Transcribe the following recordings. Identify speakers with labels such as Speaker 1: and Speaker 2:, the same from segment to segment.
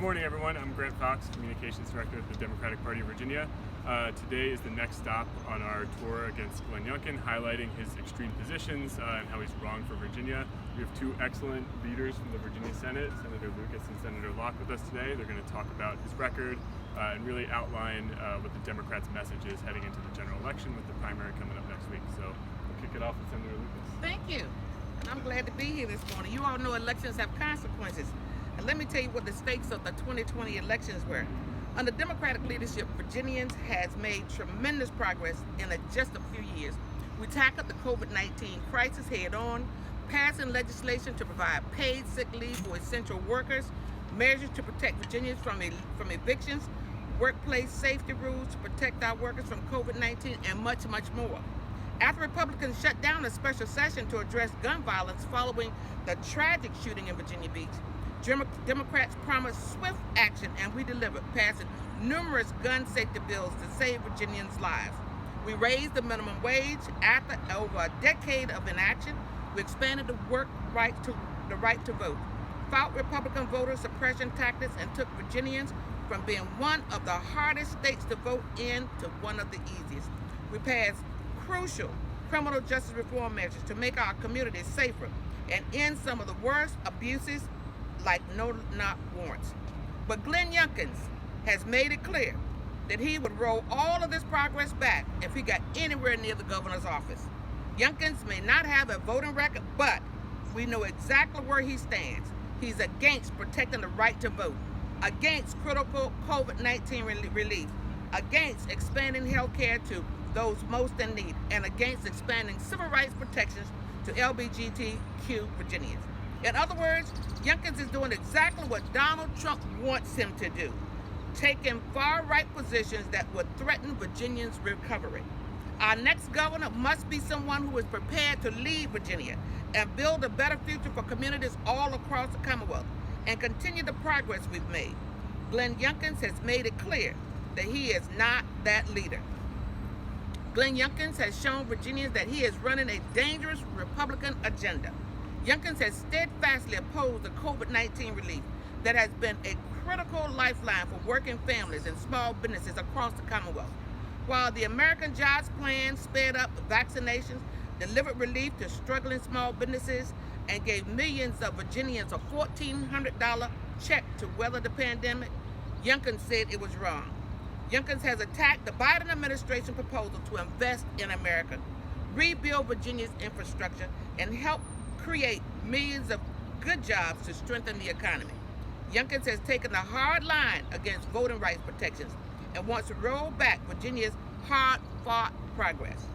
Speaker 1: morning, everyone. I'm Grant Fox, Communications Director at the Democratic Party of Virginia. Today is the next stop on our tour against Glenn Youngkin, highlighting his extreme positions and how he's wrong for Virginia. We have two excellent leaders from the Virginia Senate, Senator Lucas and Senator Locke, with us today. They're going to talk about his record and really outline what the Democrats' message is heading into the general election with the primary coming up next week. So we'll kick it off with Senator Lucas.
Speaker 2: Thank you. I'm glad to be here this morning. You all know elections have consequences. And let me tell you what the stakes of the 2020 elections were. Under Democratic leadership, Virginians has made tremendous progress in just a few years. We tackled the COVID-19 crisis head on, passing legislation to provide paid sick leave for essential workers, measures to protect Virginians from evictions, workplace safety rules to protect our workers from COVID-19, and much, much more. After Republicans shut down a special session to address gun violence following the tragic shooting in Virginia Beach, Democrats promised swift action, and we delivered, passing numerous gun safety bills to save Virginians' lives. We raised the minimum wage after over a decade of inaction. We expanded the right to vote, fought Republican voter suppression tactics, and took Virginians from being one of the hardest states to vote in to one of the easiest. We passed crucial criminal justice reform measures to make our communities safer and end some of the worst abuses like no-knock warrants. But Glenn Youngkin has made it clear that he would roll all of this progress back if he got anywhere near the governor's office. Youngkin may not have a voting record, but we know exactly where he stands. He's against protecting the right to vote, against critical COVID-19 relief, against expanding health care to those most in need, and against expanding civil rights protections to LGBTQ Virginians. In other words, Youngkin is doing exactly what Donald Trump wants him to do, taking far-right positions that would threaten Virginians' recovery. Our next governor must be someone who is prepared to lead Virginia and build a better future for communities all across the Commonwealth and continue the progress we've made. Glenn Youngkin has made it clear that he is not that leader. Glenn Youngkin has shown Virginians that he is running a dangerous Republican agenda. Youngkin has steadfastly opposed the COVID-19 relief that has been a critical lifeline for working families and small businesses across the Commonwealth. While the American Jobs Plan sped up vaccinations, delivered relief to struggling small businesses, and gave millions of Virginians a $1,400 check to weather the pandemic, Youngkin said it was wrong. Youngkin has attacked the Biden administration proposal to invest in America, rebuild Virginia's infrastructure, and help create millions of good jobs to strengthen the economy. Youngkin has taken a hard line against voting rights protections and wants to roll back Virginia's hard-fought progress.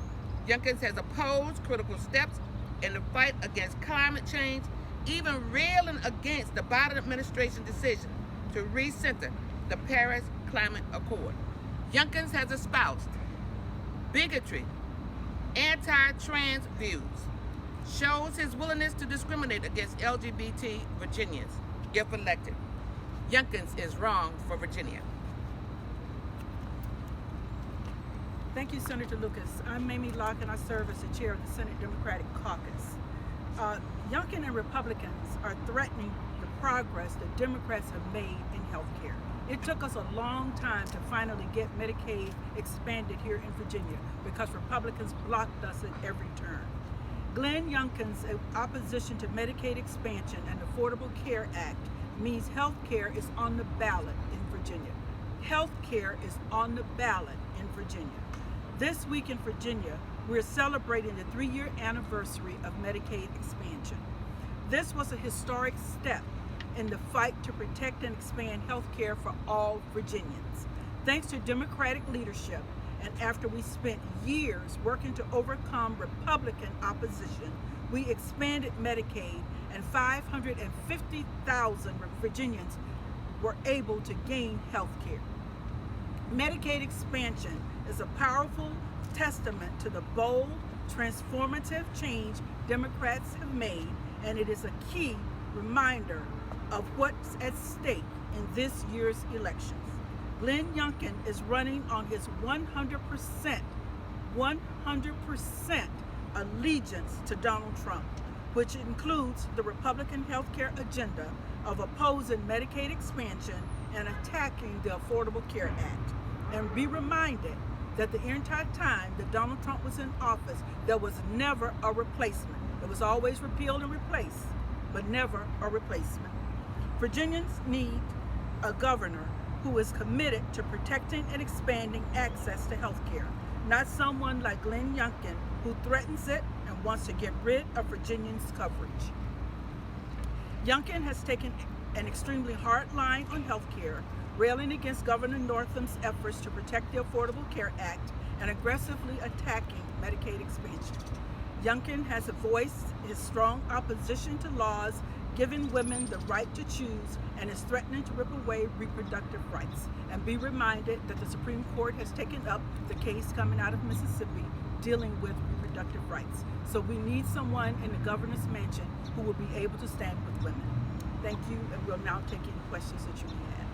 Speaker 2: Youngkin has opposed critical steps in the fight against climate change, even railing against the Biden administration decision to recenter the Paris Climate Accord. Youngkin has espoused bigotry, anti-trans views, shows his willingness to discriminate against LGBT Virginians if elected. Youngkin is wrong for Virginia.
Speaker 3: Thank you, Senator Lucas. I'm Mamie Locke, and I serve as the chair of the Senate Democratic Caucus. Youngkin and Republicans are threatening the progress that Democrats have made in health care. It took us a long time to finally get Medicaid expanded here in Virginia because Republicans blocked us at every turn. Glenn Youngkin's opposition to Medicaid expansion and Affordable Care Act means health care is on the ballot in Virginia. Health care is on the ballot in Virginia. This week in Virginia, we're celebrating the 3-year anniversary of Medicaid expansion. This was a historic step in the fight to protect and expand health care for all Virginians. Thanks to Democratic leadership, and after we spent years working to overcome Republican opposition, we expanded Medicaid, and 550,000 Virginians were able to gain health care. Medicaid expansion is a powerful testament to the bold, transformative change Democrats have made, and it is a key reminder of what's at stake in this year's elections. Glenn Youngkin is running on his 100% allegiance to Donald Trump, which includes the Republican health care agenda, of opposing Medicaid expansion and attacking the Affordable Care Act. And be reminded that the entire time that Donald Trump was in office, there was never a replacement. It was always repeal and replace, but never a replacement. Virginians need a governor who is committed to protecting and expanding access to health care, not someone like Glenn Youngkin who threatens it and wants to get rid of Virginians' coverage. Youngkin has taken an extremely hard line on health care, railing against Governor Northam's efforts to protect the Affordable Care Act and aggressively attacking Medicaid expansion. Youngkin has voiced his strong opposition to laws giving women the right to choose and is threatening to rip away reproductive rights. And be reminded that the Supreme Court has taken up the case coming out of Mississippi dealing with reproductive rights. So we need someone in the governor's mansion who will be able to stand with women. Thank you, and we'll now take any questions that you may have.